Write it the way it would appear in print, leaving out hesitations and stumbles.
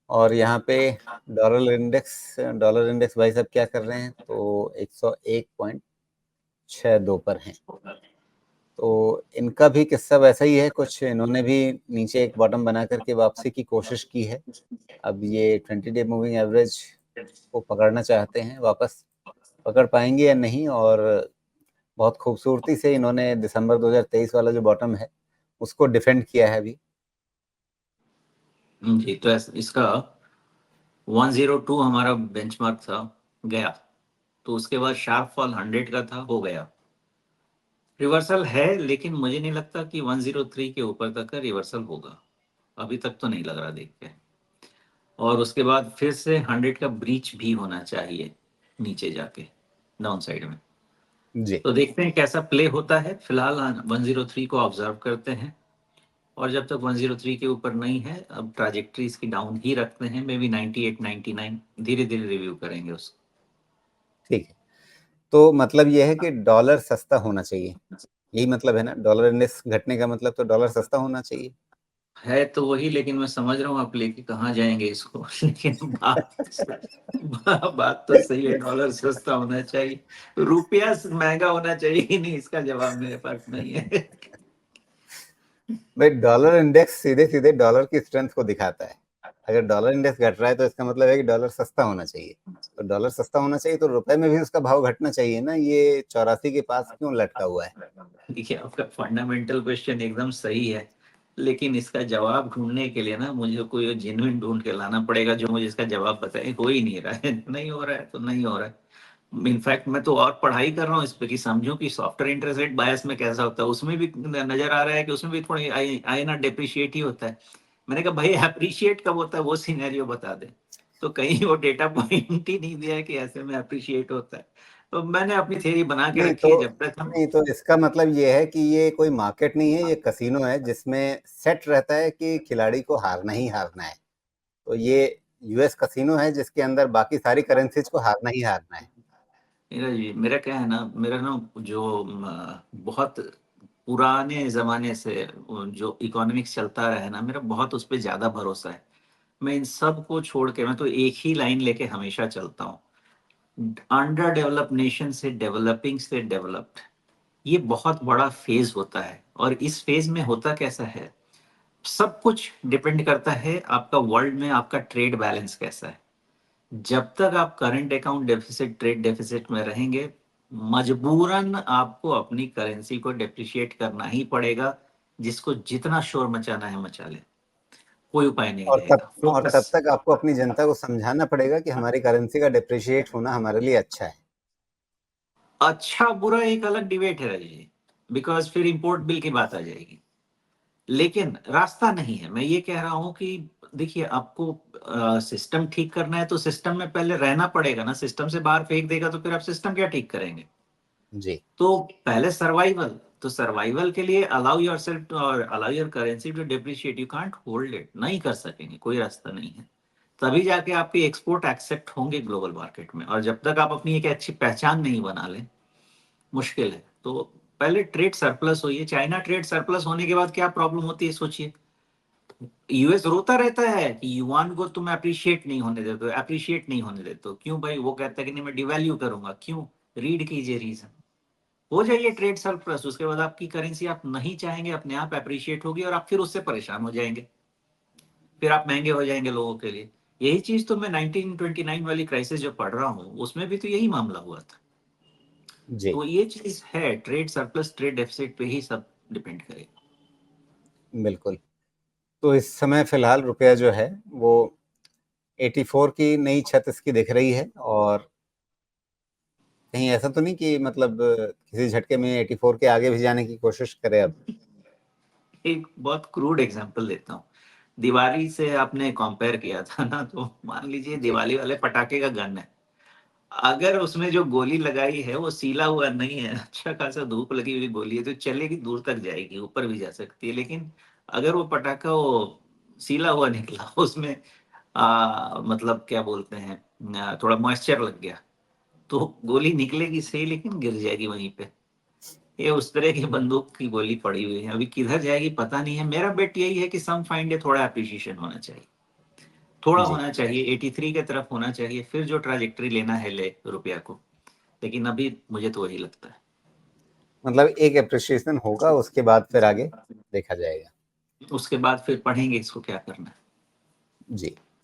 और यहाँ पे डॉलर इंडेक्स भाई साहब क्या कर रहे हैं, तो 101.62 पर हैं। तो इनका भी किस्सा वैसा ही है कुछ, इन्होंने भी नीचे एक बॉटम बना करके वापसी की कोशिश की है। अब ये 20 डे मूविंग एवरेज को पकड़ना चाहते हैं, वापस पकड़ पाएंगे या नहीं। और बहुत खूबसूरती से इन्होंने दिसंबर 2023 वाला जो बॉटम है उसको डिफेंड किया है अभी। जी, तो इसका 102 हमारा बेंचमार्क था, गया। तो उसके बाद शार्प फॉल 100 का था, हो गया। रिवर्सल है, लेकिन मुझे नहीं लगता कि 103 के ऊपर तक का रिवर्सल होगा। अभी तक तो नहीं लग रहा देख के। और उसके बाद फिर से 100 का ब्रीच भी होना चाहिए नीचे जाके डाउन साइड में। जी तो देखते हैं कैसा प्ले होता है। फिलहाल 103 को ऑब्जर्व करते हैं, और जब तक 103 के ऊपर नहीं है, अब ट्राजेक्ट्री इसकी डाउन ही रखते हैं। मे बी 98 99 धीरे धीरे रिव्यू करेंगे उसको। ठीक है, तो मतलब ये है कि डॉलर सस्ता होना चाहिए, यही मतलब है ना? डॉलर इंडेक्स घटने का मतलब तो डॉलर सस्ता होना चाहिए। है तो वही, लेकिन मैं समझ रहा हूँ आप लेके कहाँ जाएंगे इसको। लेकिन बात तो सही है, डॉलर सस्ता होना चाहिए, रुपया महंगा होना चाहिए ही नहीं, इसका जवाब मेरे पास नहीं है। भाई डॉलर इंडेक्स सीधे सीधे डॉलर की स्ट्रेंथ को दिखाता है। अगर डॉलर इंडेक्स घट रहा है तो इसका मतलब है कि डॉलर सस्ता होना चाहिए। तो डॉलर सस्ता होना चाहिए तो रुपए में भी उसका भाव घटना चाहिए ना। ये 84 के पास क्यों लटका हुआ है? देखिए, आपका फंडामेंटल क्वेश्चन एकदम सही है, लेकिन इसका जवाब ढूंढने के लिए ना मुझे कोई जेन्युइन ढूंढ के लाना पड़ेगा जो मुझे इसका जवाब बताए। हो ही नहीं रहा है। नहीं हो रहा है तो नहीं हो रहा है। इनफैक्ट मैं तो और पढ़ाई कर रहा हूँ इस पे कि समझूं कि सॉफ्टवेयर इंटरेस्ट रेट बायस में कैसा होता है। उसमें भी नजर आ रहा है कि उसमें भी थोड़ी आईएनआर डिप्रिशिएट ही होता है। मैंने कहा भाई अप्रिशिएट कब होता है, वो सिनेरियो बता दे। तो कहीं वो डेटा पॉइंट ही नहीं दिया है कि ऐसे में अप्रिशिएट होता है। तो मैंने अपनी थियरी बना के नहीं रखी तो है, जब तक हम। नहीं तो इसका मतलब ये है कि ये कोई मार्केट नहीं है, ये कसिनो है जिसमें सेट रहता है कि खिलाड़ी को हारना ही हारना है। तो ये यूएस कसिनो है जिसके अंदर बाकी सारी करेंसीज को हारना ही हारना है। मेरा क्या है ना, मेरा ना जो बहुत पुराने जमाने से जो इकोनॉमिक्स चलता रहा है ना, मेरा बहुत उस पर ज्यादा भरोसा है। मैं इन सब को छोड़ के मैं तो एक ही लाइन लेके हमेशा चलता हूँ। अंडर डेवलप्ड नेशन से डेवलपिंग से डेवलप्ड, ये बहुत बड़ा फेज होता है। और इस फेज में होता कैसा है, सब कुछ डिपेंड करता है आपका वर्ल्ड में आपका ट्रेड बैलेंस कैसा है। जब तक आप current account deficit, trade deficit में रहेंगे, मजबूरन आपको अपनी करेंसी को डेप्रिशिएट करना ही पड़ेगा। जिसको जितना शोर मचाना है मचा ले, कोई उपाय नहीं रहेगा। और फोकस। तब तक आपको अपनी जनता को समझाना पड़ेगा कि हमारी करेंसी का डिप्रिशिएट होना हमारे लिए अच्छा है। अच्छा बुरा एक अलग डिबेट है राजीव जी, बिकॉज फिर इंपोर्ट बिल की बात आ जाएगी। लेकिन रास्ता नहीं है। मैं ये कह रहा हूं कि देखिए, आपको सिस्टम ठीक करना है तो सिस्टम में पहले रहना पड़ेगा ना। सिस्टम से बाहर फेंक देगा तो फिर आप सिस्टम क्या ठीक करेंगे। जी तो पहले सर्वाइवल, तो सर्वाइवल के लिए अलाउ योर सेल्फ और allow your currency to depreciate. You can't hold it, नहीं कर सकेंगे, कोई रास्ता नहीं है। तभी जाके आपके एक्सपोर्ट एक्सेप्ट होंगे ग्लोबल मार्केट में। और जब तक आप अपनी एक अच्छी पहचान नहीं बना लें, मुश्किल है। तो पहले ट्रेड सरप्लस होइए। चाइना ट्रेड सरप्लस होने के बाद क्या प्रॉब्लम होती है सोचिए। यूएस रोता रहता है कि युआन को तुम अप्रिशिएट नहीं होने देते हो, अप्रिशिएट नहीं होने देते हो। क्यों भाई? वो कहता है कि नहीं मैं डिवैल्यू करूंगा। क्यों? रीड कीजिए रीजन। हो जाइए ट्रेड सरप्लस, उसके बाद आपकी करेंसी आप नहीं चाहेंगे अपने आप अप्रिशिएट होगी, और आप फिर उससे परेशान हो जाएंगे। फिर आप महंगे हो जाएंगे लोगों के लिए। यही चीज तो मैं 1929 वाली क्राइसिस जो पढ़ रहा हूँ उसमें भी तो यही मामला हुआ था। जी तो ये चीज है, ट्रेड सरप्लस ट्रेड डेफिसिट पे ही सब डिपेंड करेगा। बिल्कुल। तो इस समय फिलहाल रुपया जो है वो 84 की नई छत इसकी दिख रही है। और कहीं ऐसा तो नहीं कि मतलब किसी झटके में 84 के आगे भी जाने की कोशिश करे अब? एक बहुत क्रूड एग्जांपल देता हूँ। दिवाली से आपने कंपेयर किया था ना, तो मान लीजिए जी दिवाली वाले पटाखे का गन है। अगर उसमें जो गोली लगाई है वो सीला हुआ नहीं है, अच्छा खासा धूप लगी हुई गोली है, तो चलेगी, दूर तक जाएगी, ऊपर भी जा सकती है। लेकिन अगर वो पटाखा वो सीला हुआ निकला, उसमें मतलब क्या बोलते हैं, थोड़ा मॉइस्चर लग गया, तो गोली निकलेगी सही लेकिन गिर जाएगी वहीं पे। ये उस तरह की बंदूक की गोली पड़ी हुई है, अभी किधर जाएगी पता नहीं है। मेरा बेट यही है कि सम फाइंड है, थोड़ा अप्रिशिएशन होना चाहिए। थोड़ा जी। होना चाहिए, 83 के तरफ होना चाहिए, फिर जो ट्राजेक्टरी लेना है ले रुपया को, लेकिन अभी मुझे तो वही लगता है। मतलब एक एप्रिसिएशन होगा, उसके बाद फिर आगे देखा जाएगा। उसके बाद फिर पढ़ेंगे इसको क्या करना है। जी।